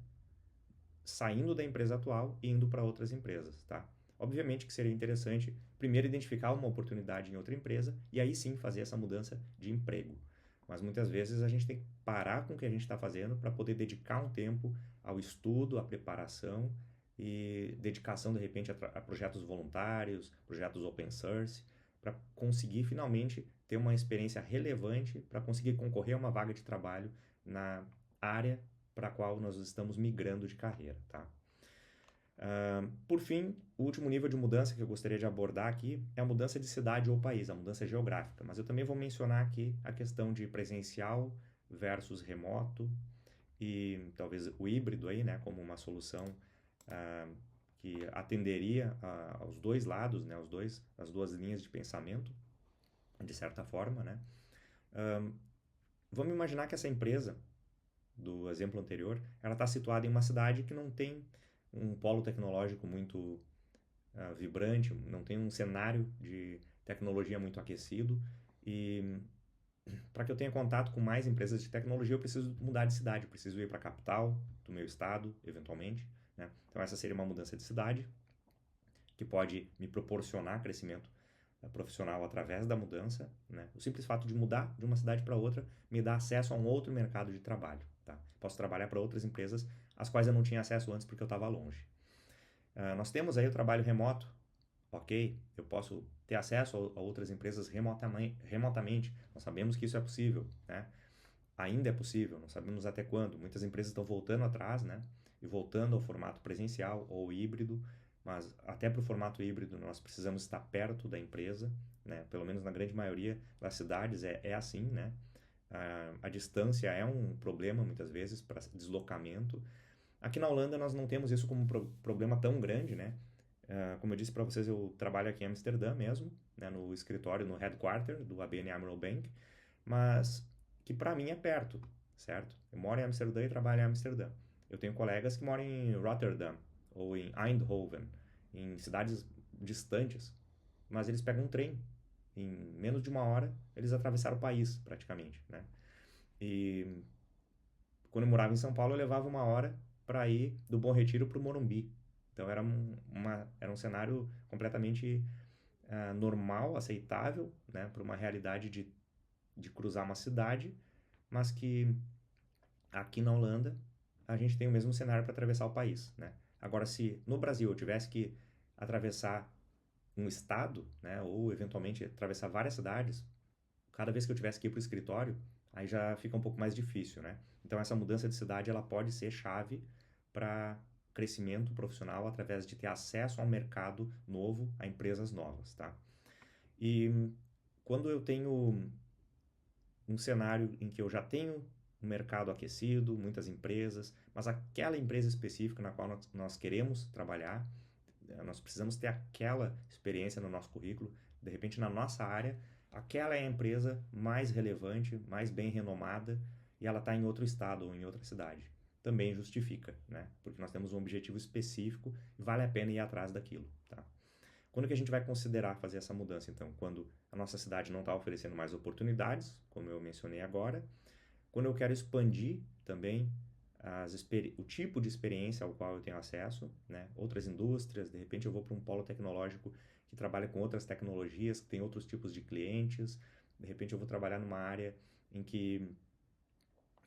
saindo da empresa atual e indo para outras empresas, tá? Obviamente que seria interessante primeiro identificar uma oportunidade em outra empresa e aí sim fazer essa mudança de emprego. Mas muitas vezes a gente tem que parar com o que a gente está fazendo para poder dedicar um tempo ao estudo, à preparação e dedicação de repente a projetos voluntários, projetos open source, para conseguir finalmente ter uma experiência relevante para conseguir concorrer a uma vaga de trabalho na área para a qual nós estamos migrando de carreira, tá? Por fim, o último nível de mudança que eu gostaria de abordar aqui é a mudança de cidade ou país, a mudança geográfica. Mas eu também vou mencionar aqui a questão de presencial versus remoto e talvez o híbrido aí, né, como uma solução que atenderia aos dois lados, né, as duas linhas de pensamento, de certa forma, né. Vamos imaginar que essa empresa do exemplo anterior, ela está situada em uma cidade que não tem um polo tecnológico muito vibrante, não tem um cenário de tecnologia muito aquecido e para que eu tenha contato com mais empresas de tecnologia eu preciso mudar de cidade, eu preciso ir para a capital do meu estado, eventualmente, né? Então essa seria uma mudança de cidade que pode me proporcionar crescimento profissional através da mudança, né? O simples fato de mudar de uma cidade para outra me dá acesso a um outro mercado de trabalho, tá? Posso trabalhar para outras empresas às quais eu não tinha acesso antes porque eu estava longe. Nós temos aí o trabalho remoto, ok? Eu posso ter acesso a outras empresas remotamente. Nós sabemos que isso é possível, né? Ainda é possível, não sabemos até quando. Muitas empresas estão voltando atrás, né? E voltando ao formato presencial ou híbrido, mas até para o formato híbrido nós precisamos estar perto da empresa, né? Pelo menos na grande maioria das cidades é assim, né? A distância é um problema muitas vezes para deslocamento. Aqui na Holanda nós não temos isso como um problema tão grande, né? Como eu disse para vocês, eu trabalho aqui em Amsterdã mesmo, né? No escritório, no headquarter do ABN AMRO Bank, mas que para mim é perto, certo? Eu moro em Amsterdã e trabalho em Amsterdã. Eu tenho colegas que moram em Rotterdam ou em Eindhoven, em cidades distantes, mas eles pegam um trem. Em menos de uma hora, eles atravessaram o país, praticamente, né? E quando eu morava em São Paulo, eu levava uma hora para ir do Bom Retiro para o Morumbi. Então era um cenário completamente normal, aceitável, né, para uma realidade de cruzar uma cidade, mas que aqui na Holanda a gente tem o mesmo cenário para atravessar o país, né? Agora, se no Brasil eu tivesse que atravessar um estado, né, ou eventualmente atravessar várias cidades, cada vez que eu tivesse que ir para o escritório, aí já fica um pouco mais difícil, né? Então essa mudança de cidade ela pode ser chave para crescimento profissional através de ter acesso a um mercado novo, a empresas novas, tá? E quando eu tenho um cenário em que eu já tenho um mercado aquecido, muitas empresas, mas aquela empresa específica na qual nós queremos trabalhar, nós precisamos ter aquela experiência no nosso currículo, de repente na nossa área, aquela é a empresa mais relevante, mais bem renomada e ela está em outro estado ou em outra cidade. Também justifica, né? Porque nós temos um objetivo específico e vale a pena ir atrás daquilo, tá? Quando que a gente vai considerar fazer essa mudança, então? Quando a nossa cidade não está oferecendo mais oportunidades, como eu mencionei agora, quando eu quero expandir também o tipo de experiência ao qual eu tenho acesso, né? Outras indústrias, de repente eu vou para um polo tecnológico que trabalha com outras tecnologias, que tem outros tipos de clientes, de repente eu vou trabalhar numa área em que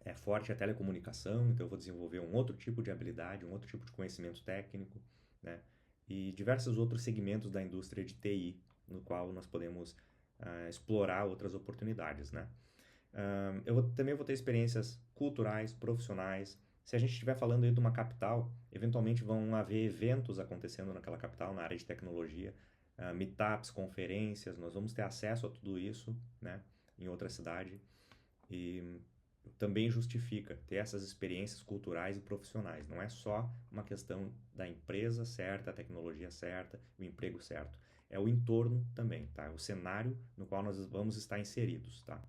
é forte a telecomunicação, então eu vou desenvolver um outro tipo de habilidade, um outro tipo de conhecimento técnico, né? E diversos outros segmentos da indústria de TI, no qual nós podemos explorar outras oportunidades, né? Também vou ter experiências culturais, profissionais. Se a gente estiver falando aí de uma capital, eventualmente vão haver eventos acontecendo naquela capital, na área de tecnologia, meetups, conferências, nós vamos ter acesso a tudo isso, né, em outra cidade e também justifica ter essas experiências culturais e profissionais. Não é só uma questão da empresa certa, a tecnologia certa, o emprego certo. É o entorno também, tá? O cenário no qual nós vamos estar inseridos, tá?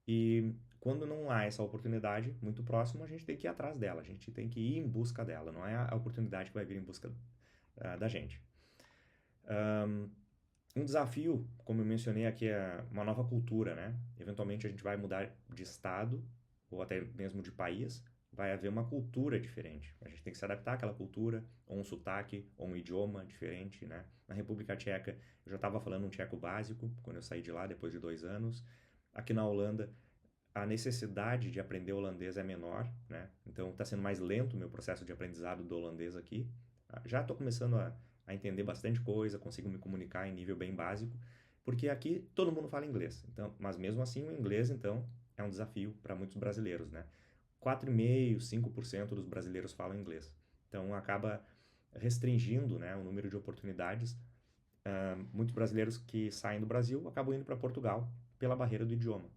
E quando não há essa oportunidade muito próxima, a gente tem que ir atrás dela, a gente tem que ir em busca dela, não é a oportunidade que vai vir em busca da gente. Um desafio, como eu mencionei aqui, é uma nova cultura, né? Eventualmente a gente vai mudar de estado ou até mesmo de país, vai haver uma cultura diferente. A gente tem que se adaptar àquela cultura, ou um sotaque, ou um idioma diferente, né? Na República Tcheca, eu já estava falando um tcheco básico quando eu saí de lá, depois de 2 anos. Aqui na Holanda, a necessidade de aprender holandês é menor, né? Então está sendo mais lento o meu processo de aprendizado do holandês aqui. Já estou começando a entender bastante coisa, consigo me comunicar em nível bem básico, porque aqui todo mundo fala inglês. Então, mas mesmo assim o inglês então é um desafio para muitos brasileiros, né? 4,5, 5% dos brasileiros falam inglês. Então acaba restringindo, né, o número de oportunidades. Muitos brasileiros que saem do Brasil acabam indo para Portugal pela barreira do idioma,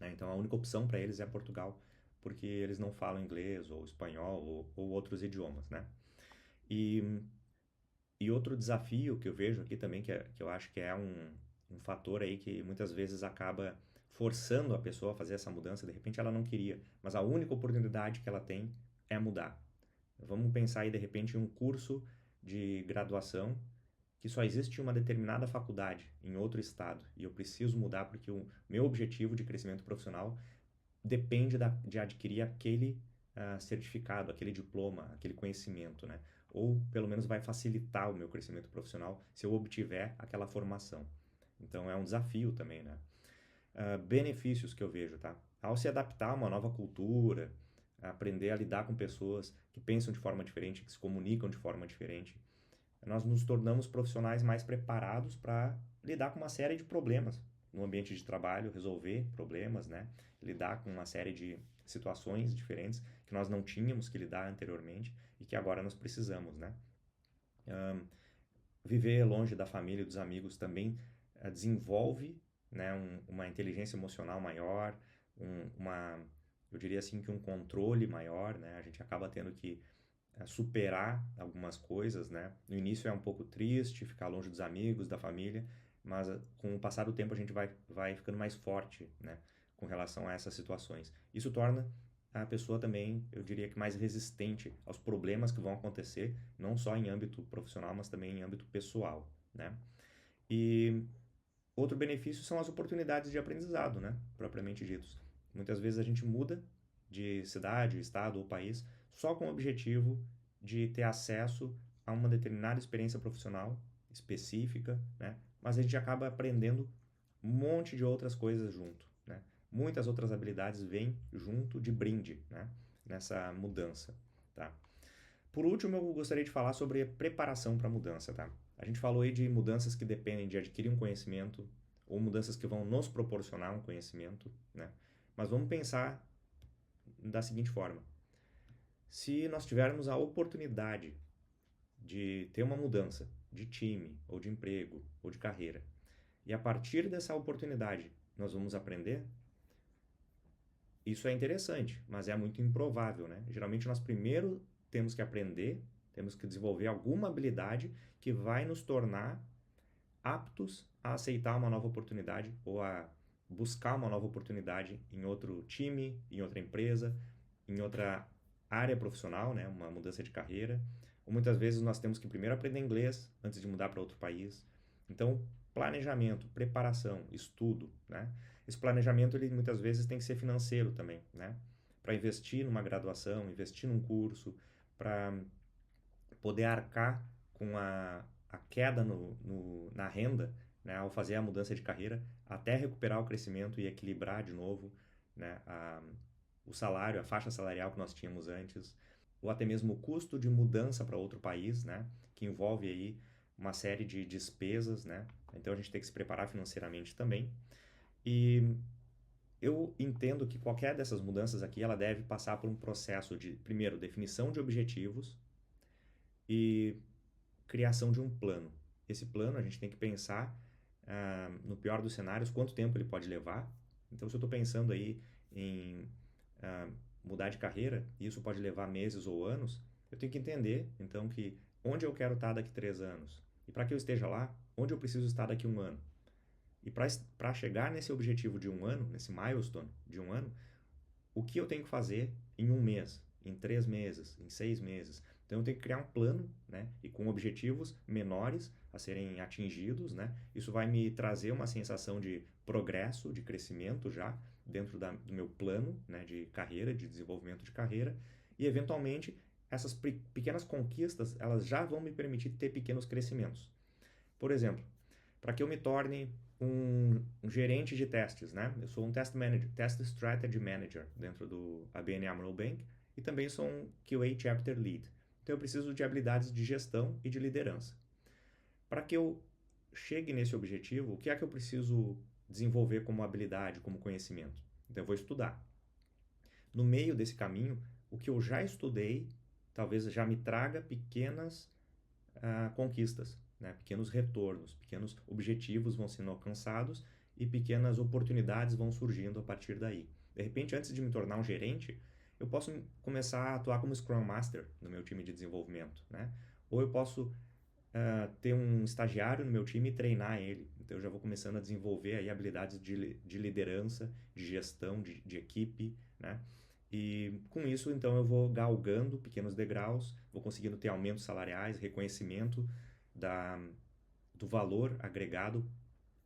né? Então a única opção para eles é Portugal, porque eles não falam inglês ou espanhol ou outros idiomas, né? E, e outro desafio que eu vejo aqui também, que eu acho que é um fator aí que muitas vezes acaba forçando a pessoa a fazer essa mudança, de repente ela não queria, mas a única oportunidade que ela tem é mudar. Vamos pensar aí de repente em um curso de graduação que só existe uma determinada faculdade em outro estado e eu preciso mudar porque o meu objetivo de crescimento profissional depende de adquirir aquele certificado, aquele diploma, aquele conhecimento, né? Ou pelo menos vai facilitar o meu crescimento profissional se eu obtiver aquela formação. Então é um desafio também, né? Benefícios que eu vejo, tá? Ao se adaptar a uma nova cultura, aprender a lidar com pessoas que pensam de forma diferente, que se comunicam de forma diferente, nós nos tornamos profissionais mais preparados para lidar com uma série de problemas no ambiente de trabalho, resolver problemas, né? Lidar com uma série de situações diferentes que nós não tínhamos que lidar anteriormente e que agora nós precisamos, né? Viver longe da família e dos amigos também desenvolve, né, uma inteligência emocional maior, eu diria assim que um controle maior, né? A gente acaba tendo que superar algumas coisas, né? No início é um pouco triste ficar longe dos amigos, da família, mas com o passar do tempo a gente vai ficando mais forte, né? Com relação a essas situações. Isso torna a pessoa também, eu diria que mais resistente aos problemas que vão acontecer, não só em âmbito profissional, mas também em âmbito pessoal, né? E outro benefício são as oportunidades de aprendizado, né? Propriamente ditos. Muitas vezes a gente muda de cidade, estado ou país só com o objetivo de ter acesso a uma determinada experiência profissional específica, né? Mas a gente acaba aprendendo um monte de outras coisas junto, né? Muitas outras habilidades vêm junto de brinde, né? Nessa mudança, tá? Por último, eu gostaria de falar sobre a preparação para a mudança, tá? A gente falou aí de mudanças que dependem de adquirir um conhecimento ou mudanças que vão nos proporcionar um conhecimento, né? Mas vamos pensar da seguinte forma: se nós tivermos a oportunidade de ter uma mudança de time, ou de emprego, ou de carreira, e a partir dessa oportunidade nós vamos aprender, isso é interessante, mas é muito improvável, né? Geralmente nós primeiro temos que aprender, temos que desenvolver alguma habilidade que vai nos tornar aptos a aceitar uma nova oportunidade ou a buscar uma nova oportunidade em outro time, em outra empresa, em outra área profissional, né? Uma mudança de carreira. Ou muitas vezes nós temos que primeiro aprender inglês antes de mudar para outro país. Então, planejamento, preparação, estudo, né? Esse planejamento ele muitas vezes tem que ser financeiro também, né? Para investir numa graduação, investir num curso, para poder arcar com a queda na renda, né, ao fazer a mudança de carreira, até recuperar o crescimento e equilibrar de novo, né, o salário, a faixa salarial que nós tínhamos antes, ou até mesmo o custo de mudança para outro país, né, que envolve aí uma série de despesas, né, então a gente tem que se preparar financeiramente também. E eu entendo que qualquer dessas mudanças aqui, ela deve passar por um processo de, primeiro, definição de objetivos e criação de um plano. esse plano a gente tem que pensar, no pior dos cenários, quanto tempo ele pode levar. Então, se eu estou pensando aí em mudar de carreira, e isso pode levar meses ou anos, eu tenho que entender, então, que onde eu quero estar daqui 3 anos. E para que eu esteja lá, onde eu preciso estar daqui 1 ano. E para chegar nesse objetivo de 1 ano, nesse milestone de 1 ano, o que eu tenho que fazer em 1 mês, em 3 meses, em 6 meses. Então eu tenho que criar um plano, né? E com objetivos menores a serem atingidos, né? Isso vai me trazer uma sensação de progresso, de crescimento já dentro do meu plano, né? De carreira, de desenvolvimento de carreira. E eventualmente essas pequenas conquistas, elas já vão me permitir ter pequenos crescimentos. Por exemplo, para que eu me torne um gerente de testes, né? Eu sou um test manager, test strategy manager dentro do ABN AMRO Bank e também sou um QA chapter lead. Então eu preciso de habilidades de gestão e de liderança. Para que eu chegue nesse objetivo, o que é que eu preciso desenvolver como habilidade, como conhecimento? Então eu vou estudar. No meio desse caminho, o que eu já estudei talvez já me traga pequenas conquistas, né? Pequenos retornos, pequenos objetivos vão sendo alcançados e pequenas oportunidades vão surgindo a partir daí. De repente, antes de me tornar um gerente, eu posso começar a atuar como Scrum Master no meu time de desenvolvimento, né? Ou eu posso ter um estagiário no meu time e treinar ele. Então eu já vou começando a desenvolver aí habilidades de liderança, de gestão, de equipe, né? E com isso, então, eu vou galgando pequenos degraus, vou conseguindo ter aumentos salariais, reconhecimento do valor agregado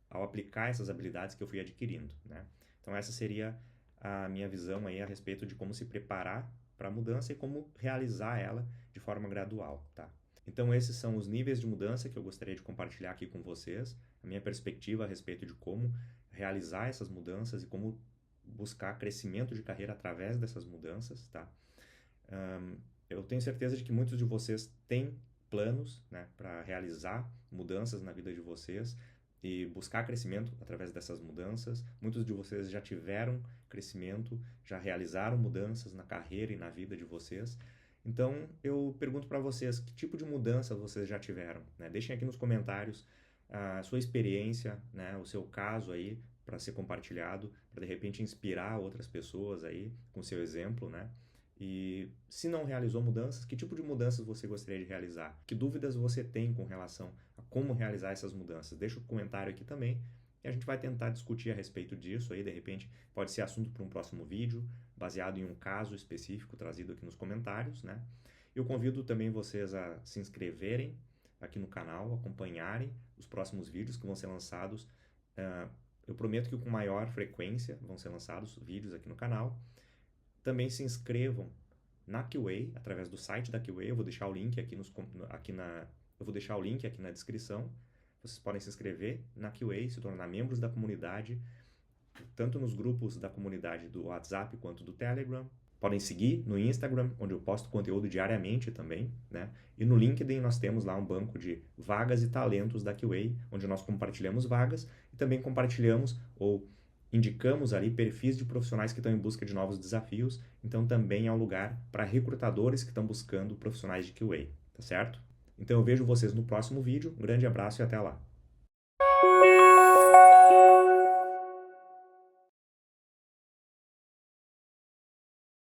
ao aplicar essas habilidades que eu fui adquirindo, né? Então essa seria a minha visão aí a respeito de como se preparar para a mudança e como realizar ela de forma gradual, tá? Então esses são os níveis de mudança que eu gostaria de compartilhar aqui com vocês, a minha perspectiva a respeito de como realizar essas mudanças e como buscar crescimento de carreira através dessas mudanças, tá? Eu tenho certeza de que muitos de vocês têm planos, né, para realizar mudanças na vida de vocês e buscar crescimento através dessas mudanças. Muitos de vocês já tiveram crescimento, já realizaram mudanças na carreira e na vida de vocês. Então, eu pergunto para vocês, que tipo de mudança vocês já tiveram, né? Deixem aqui nos comentários a sua experiência, né, o seu caso aí, para ser compartilhado, para de repente inspirar outras pessoas aí com seu exemplo, né? E se não realizou mudanças, que tipo de mudanças você gostaria de realizar? Que dúvidas você tem com relação a como realizar essas mudanças? Deixa um comentário aqui também e a gente vai tentar discutir a respeito disso aí, de repente pode ser assunto para um próximo vídeo, baseado em um caso específico trazido aqui nos comentários, né? Eu convido também vocês a se inscreverem aqui no canal, acompanharem os próximos vídeos que vão ser lançados. Eu prometo que com maior frequência vão ser lançados vídeos aqui no canal. Também se inscrevam na QA, através do site da QA, eu vou deixar o link aqui na descrição. Vocês podem se inscrever na QA, se tornar membros da comunidade, tanto nos grupos da comunidade do WhatsApp quanto do Telegram. Podem seguir no Instagram, onde eu posto conteúdo diariamente também, né? E no LinkedIn nós temos lá um banco de vagas e talentos da QA, onde nós compartilhamos vagas e também compartilhamos ou indicamos ali perfis de profissionais que estão em busca de novos desafios, então também é um lugar para recrutadores que estão buscando profissionais de QA, tá certo? Então eu vejo vocês no próximo vídeo, um grande abraço e até lá!